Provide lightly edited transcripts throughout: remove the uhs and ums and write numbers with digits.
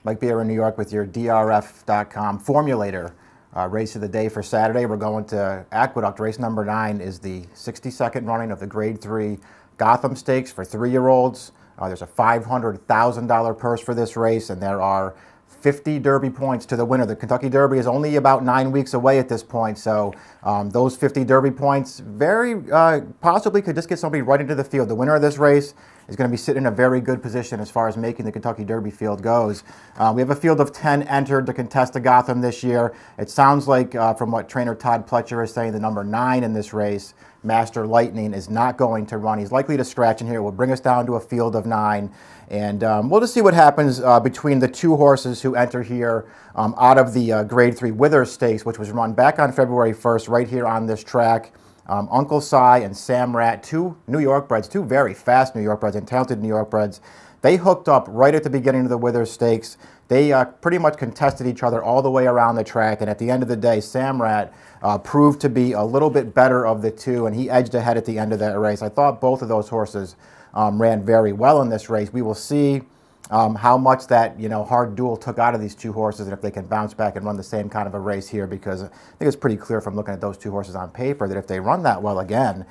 Mike Beer in New York with your DRF.com formulator. Race of the day for Saturday. We're going to Aqueduct. Race number 9 is the 62nd running of the Grade 3 Gotham Stakes for 3-year-olds. There's a $500,000 purse for this race, and there are 50 Derby points to the winner. The Kentucky Derby is only about 9 weeks away at this point, so those 50 Derby points very possibly could just get somebody right into the field. The winner of this race is going to be sitting in a very good position as far as making the Kentucky Derby field goes. We have a field of 10 entered to contest the Gotham this year. It sounds like, from what trainer Todd Pletcher is saying, the number 9 in this race, Master Lightning, is not going to run. He's likely to scratch in here. It will bring us down to a field of 9. And we'll just see what happens between the 2 horses who enter here out of the Grade 3 Withers Stakes, which was run back on February 1st right here on this track. Uncle Si and Sam Rat, 2 New York breds, 2 very fast New York breds and talented New York breds. They hooked up right at the beginning of the Withers Stakes. They pretty much contested each other all the way around the track, and at the end of the day, Sam Rat proved to be a little bit better of the 2, and he edged ahead at the end of that race. I thought both of those horses ran very well in this race. We will see how much that hard duel took out of these 2 horses, and if they can bounce back and run the same kind of a race here, because I think it's pretty clear from looking at those 2 horses on paper that if they run that well again,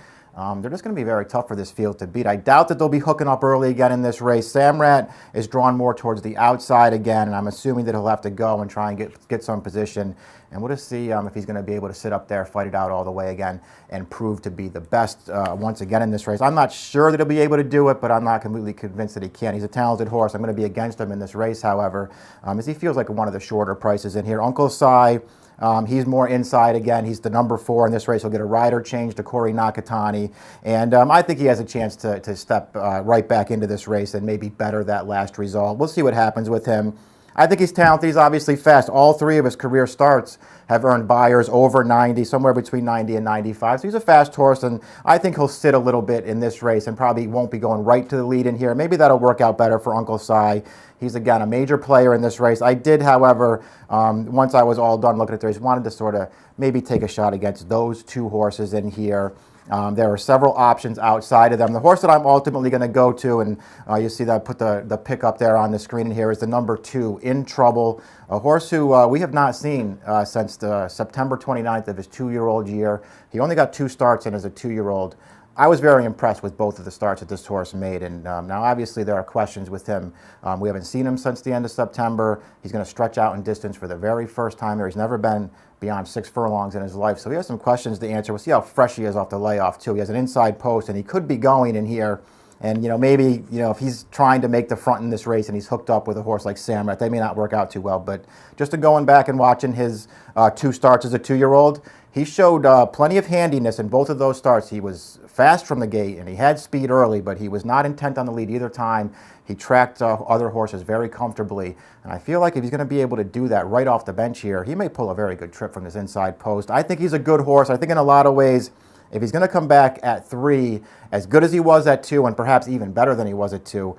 they're just going to be very tough for this field to beat. I doubt that they'll be hooking up early again in this race. Sam Rat is drawn more towards the outside again, and I'm assuming that he'll have to go and try and get some position. And we'll just see if he's going to be able to sit up there, fight it out all the way again, and prove to be the best once again in this race. I'm not sure that he'll be able to do it, but I'm not completely convinced that he can. He's a talented horse. I'm going to be against him in this race, however, as he feels like one of the shorter prices in here. Uncle Si, he's more inside again. He's the number 4 in this race. He'll get a rider change to Corey Nakatani. And I think he has a chance to step right back into this race and maybe better that last result. We'll see what happens with him. I think he's talented. He's obviously fast. All 3 of his career starts have earned buyers over 90, somewhere between 90 and 95. So he's a fast horse, and I think he'll sit a little bit in this race and probably won't be going right to the lead in here. Maybe that'll work out better for Uncle Si. He's, again, a major player in this race. I did, however, once I was all done looking at the race, wanted to sort of maybe take a shot against those 2 horses in here. There are several options outside of them. The horse that I'm ultimately going to go to, and you see that I put the pick up there on the screen in here, is the number 2, In Trouble, a horse who we have not seen since the September 29th of his 2-year-old year. He only got 2 starts in as a 2-year-old. I was very impressed with both of the starts that this horse made, and now obviously there are questions with him. We haven't seen him since the end of September. He's going to stretch out in distance for the very first time here. He's never been beyond 6 furlongs in his life, so he has some questions to answer. We'll see how fresh he is off the layoff, too. He has an inside post, and he could be going in here. And, maybe, if he's trying to make the front in this race and he's hooked up with a horse like Sam Rat, they may not work out too well. But just to going back and watching his 2 starts as a 2-year-old, he showed plenty of handiness in both of those starts. He was fast from the gate, and he had speed early, but he was not intent on the lead either time. He tracked other horses very comfortably, and I feel like if he's going to be able to do that right off the bench here, he may pull a very good trip from this inside post. I think he's a good horse. I think in a lot of ways, if he's going to come back at 3, as good as he was at 2, and perhaps even better than he was at 2,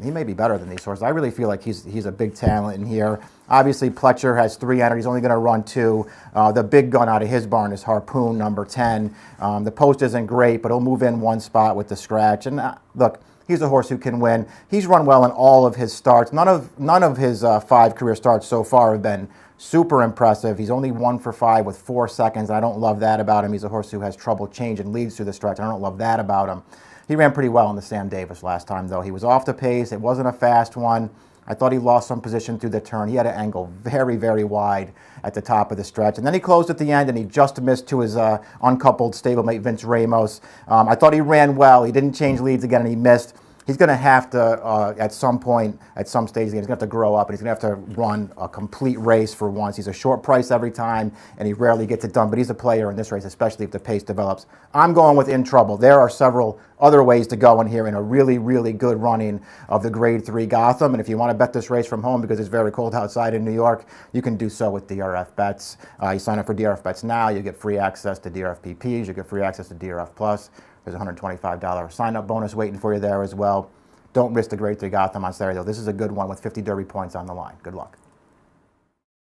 he may be better than these horses. I really feel like he's a big talent in here. Obviously, Pletcher has 3 entered. He's only going to run 2. The big gun out of his barn is Harpoon, number 10. The post isn't great, but he'll move in 1 spot with the scratch. And look, he's a horse who can win. He's run well in all of his starts. None of his 5 career starts so far have been super impressive. He's only 1 for 5 with 4 seconds. I don't love that about him. He's a horse who has trouble changing leads through the stretch. I don't love that about him. He ran pretty well in the Sam Davis last time, though. He was off the pace. It wasn't a fast one. I thought he lost some position through the turn. He had an angle very, very wide at the top of the stretch. And then he closed at the end, and he just missed to his uncoupled stablemate, Vince Ramos. I thought he ran well. He didn't change leads again, and he missed. He's going to have to, at some point, at some stage, he's going to have to grow up, and he's going to have to run a complete race for once. He's a short price every time, and he rarely gets it done, but he's a player in this race, especially if the pace develops. I'm going with In Trouble. There are several other ways to go in here in a really, really good running of the Grade 3 Gotham, and if you want to bet this race from home because it's very cold outside in New York, you can do so with DRF Bets. You sign up for DRF Bets now, you get free access to DRF PPs, you get free access to DRF Plus. There's a $125 sign-up bonus waiting for you there as well. Don't risk the Grade 3 Gotham on Saturday, though. This is a good one with 50 Derby points on the line. Good luck.